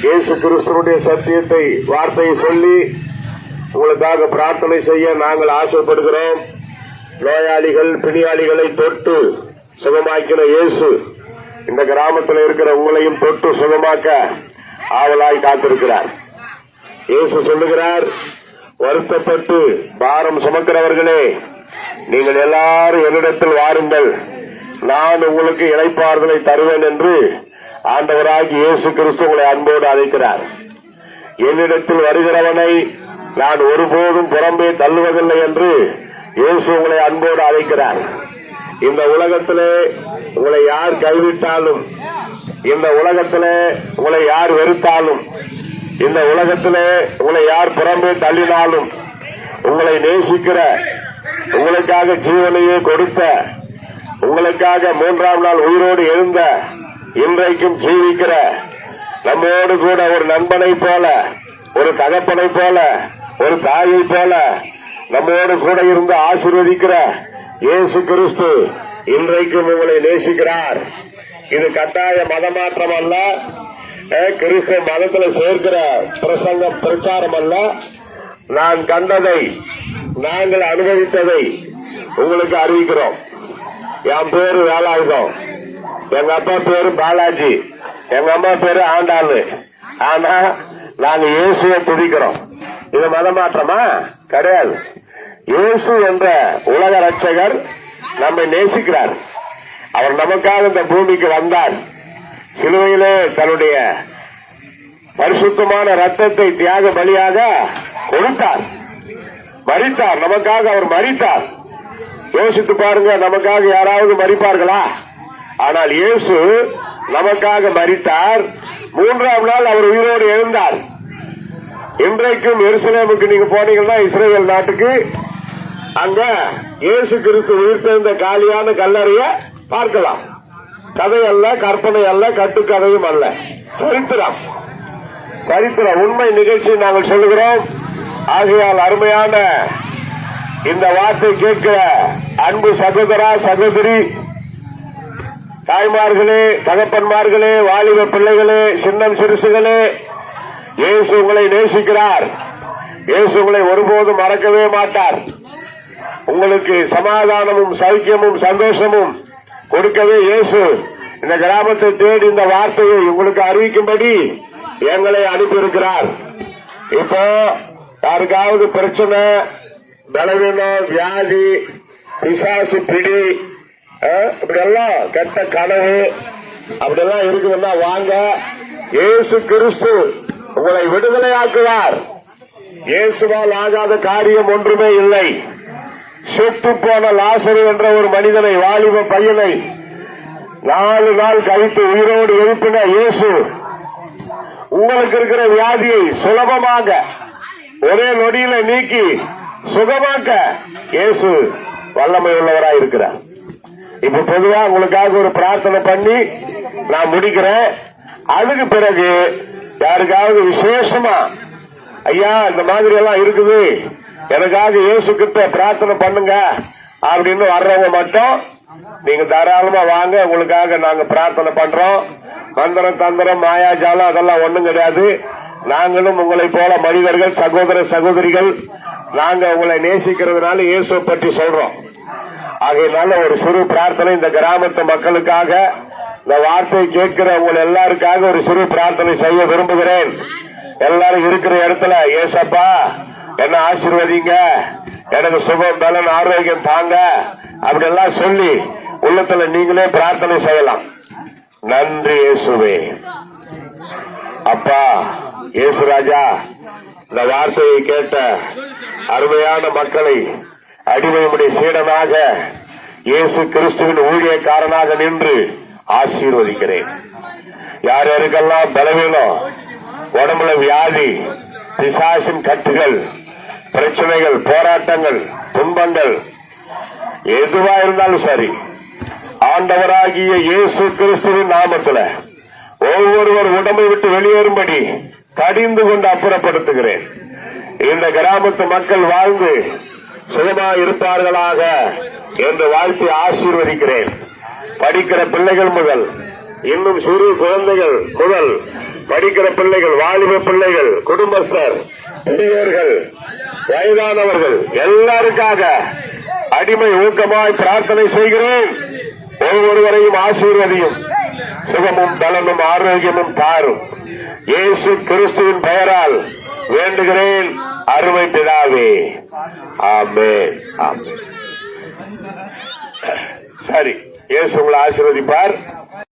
இயேசு கிறிஸ்துவினுடைய சத்தியத்தை வார்த்தையை சொல்லி உங்களுக்காக பிரார்த்தனை செய்ய நாங்கள் ஆசைப்படுகிறோம். நோயாளிகள் பிணியாளிகளை தொட்டு சுகமாக்கின இயேசு இந்த கிராமத்தில் இருக்கிற உங்களையும் தொட்டு சுகமாக்க ஆவலாய் காத்திருக்கிறார். இயேசு சொல்லுகிறார், வருத்தப்பட்டு பாரம் சுமக்கிறவர்களே, நீங்கள் எல்லாரும் என்னிடத்தில் வாருங்கள், நான் உங்களுக்கு இளைப்பாறுதலை தருவேன் என்று ஆண்டவராகி இயேசு கிறிஸ்து உங்களை அன்போடு அழைக்கிறார். என்னிடத்தில் வருகிறவனை நான் ஒருபோதும் புறம்பே தள்ளுவதில்லை என்று இயேசு உங்களை அன்போடு அழைக்கிறார். இந்த உலகத்திலே உங்களை யார் கைவிட்டாலும், இந்த உலகத்திலே உங்களை யார் வெறுத்தாலும், இந்த உலகத்திலே உங்களை யார் புறம்பே தள்ளினாலும், உங்களை நேசிக்கிற, உங்களுக்காக ஜீவனையே கொடுத்த, உங்களுக்காக 3ஆம் நாள் உயிரோடு எழுந்த, இன்றைக்கும் ஜீவிக்கிற, நம்மோடு கூட ஒரு நண்பனை போல, ஒரு தகப்பனை போல, ஒரு தாயை போல நம்மோடு கூட இருந்து ஆசீர்வதிக்கிற இயேசு கிறிஸ்து இன்றைக்கும் உங்களை நேசிக்கிறார். இது கட்டாய மதமாற்றம் அல்ல, கிறிஸ்துவ மதத்தில் சேர்க்கிற பிரசங்கம் பிரச்சாரம் அல்ல. நான் கண்டதை, நாங்கள் அனுபவித்ததை உங்களுக்கு அறிவிக்கிறோம். என் பேரு வேலாயுதம், எங்க அப்பா பேரு பாலாஜி, எங்க அம்மா பேரு ஆண்டாளு. ஆனா நாங்க இயேசுவை துதிக்கிறோம். இது மதமாற்றமா? கிடையாது. இயேசு என்ற உலக ரட்சகர் நம்மை நேசிக்கிறார். அவர் நமக்காக இந்த பூமிக்கு வந்தார். சிலுவையிலே தன்னுடைய பரிசுத்தமான ரத்தத்தை தியாக பலியாக கொடுத்தார், மரித்தார். நமக்காக அவர் மரித்தார். யோசித்து பாருங்க, நமக்காக யாராவது மரிப்பார்களா? ஆனால் இயேசு நமக்காக மரித்தார். 3ஆம் நாள் அவர் உயிரோடு எழுந்தார். இன்றைக்கும் எருசலேமுக்கு நீங்க போனீங்கன்னா, இஸ்ரேல் நாட்டுக்கு, அங்க இயேசு கிறிஸ்து உயிர்த்தெழுந்த காலியான கல்லறைய பார்க்கலாம். கதை அல்ல, கற்பனை அல்ல, கட்டுக்கதையும் அல்ல, சரித்திரம். சரித்திரம், உண்மை நிகழ்ச்சி நாங்கள் சொல்லுகிறோம். ஆகையால் அருமையான இந்த வார்த்தை கேட்கிற அன்பு சகோதரா சகோதரி, தாய்மார்களே, தகப்பன்மார்களே, வாலிப பிள்ளைகளே, சின்னம் சிறுசுகளே, இயேசு உங்களை நேசிக்கிறார். இயேசு உங்களை ஒருபோதும் மறக்கவே மாட்டார். உங்களுக்கு சமாதானமும் சௌக்கியமும் சந்தோஷமும் கொடுக்கவே இயேசு இந்த கிராமத்தை தேடி இந்த வார்த்தையை உங்களுக்கு அறிவிக்கும்படி எங்களை அனுப்பியிருக்கிறார். இப்போ யாருக்காவது பிரச்சனை, பலவீனம், வியாதி, பிசாசு பிடி, இப்படியெல்லாம் கெட்ட கனவு அப்படியெல்லாம் இருக்குதுன்னா வாங்க, இயேசு கிறிஸ்து உங்களை விடுதலையாக்குவார். இயேசுவால் ஆகாத காரியம் ஒன்றுமே இல்லை. செத்து போன லாசரு என்ற ஒரு மனிதனை, வாலிப பையனை 4 நாள் கழித்து உயிரோடு எழுப்பின இயேசு உங்களுக்கு இருக்கிற வியாதியை சுலபமாக ஒரே நொடியில நீக்கி சுகமாக்க இயேசு வல்லமை உள்ளவராய் இருக்கிறார். இப்ப பொதுவா உங்களுக்காக ஒரு பிரார்த்தனை பண்ணி நான் முடிக்கிறேன். அதுக்கு பிறகு யாருக்காவது விசேஷமா, ஐயா இந்த மாதிரி எல்லாம் இருக்குது, எனக்காக இயேசு கிட்ட பிரார்த்தனை பண்ணுங்க அப்படின்னு வர்றவங்க மட்டும் நீங்க தாராளமா வாங்க. உங்களுக்காக நாங்க பிரார்த்தனை பண்றோம். மந்திரம் தந்திரம் மாயாஜாலம் அதெல்லாம் ஒண்ணும் கிடையாது. நாங்களும் உங்களை போல மனிதர்கள், சகோதர சகோதரிகள். நாங்க உங்களை நேசிக்கிறதுனால இயேசு பற்றி சொல்றோம். ஆகையினால ஒரு சிறு பிரார்த்தனை இந்த கிராமத்து மக்களுக்காக, இந்த வார்த்தை கேட்கிற உங்களை எல்லாருக்காக ஒரு சிறு பிரார்த்தனை செய்ய விரும்புகிறேன். எல்லாரும் இருக்கிற இடத்துல, ஏசப்பா என்ன ஆசீர்வதிங்க, எனக்கு சுகம் பலன் ஆரோக்கியம் தாங்க அப்படி எல்லாம் சொல்லி உள்ளத்துல நீங்களே பிரார்த்தனை செய்யலாம். நன்றி இயேசுவே. அப்பா இயேசு ராஜா, இந்த வார்த்தையை கேட்ட அருமையான மக்களை அடிமையுடைய சீடனாக, இயேசு கிறிஸ்துவின் ஊழியக்காரனாக நின்று ஆசீர்வதிக்கிறேன். யார் யாருக்கெல்லாம் பலவீனம், உடம்புல வியாதி, பிசாசின் கட்டுகள், பிரச்சனைகள், போராட்டங்கள், துன்பங்கள் எதுவா இருந்தாலும் சரி, ஆண்டவராகிய இயேசு கிறிஸ்துவின் நாமத்தில் ஒவ்வொருவர் உடம்பை விட்டு வெளியேறும்படி கடிந்து கொண்டு அப்புறப்படுத்துகிறேன். இந்த கிராமத்து மக்கள் வாழ்ந்து சுகமாக இருப்பார்களாக என்று வாழ்த்தி ஆசீர்வதிக்கிறேன். படிக்கிற பிள்ளைகள் முதல், இன்னும் சிறு குழந்தைகள் முதல் படிக்கிற பிள்ளைகள், வாலிப பிள்ளைகள், குடும்பஸ்தர், பெரியவர்கள், வயதானவர்கள் எல்லாருக்காக அடிமை ஊக்கமாய் பிரார்த்தனை செய்கிறேன். ஒவ்வொருவரையும் ஆசீர்வதியும், சுகமும் பலனும் ஆரோக்கியமும் தாரும். இயேசு கிறிஸ்துவின் பெயரால் வேண்டுகிறேன் அருமை பிதாவே. ஆமென். ஆமென். சரி, இயேசு உங்களை ஆசீர்வதிப்பார்.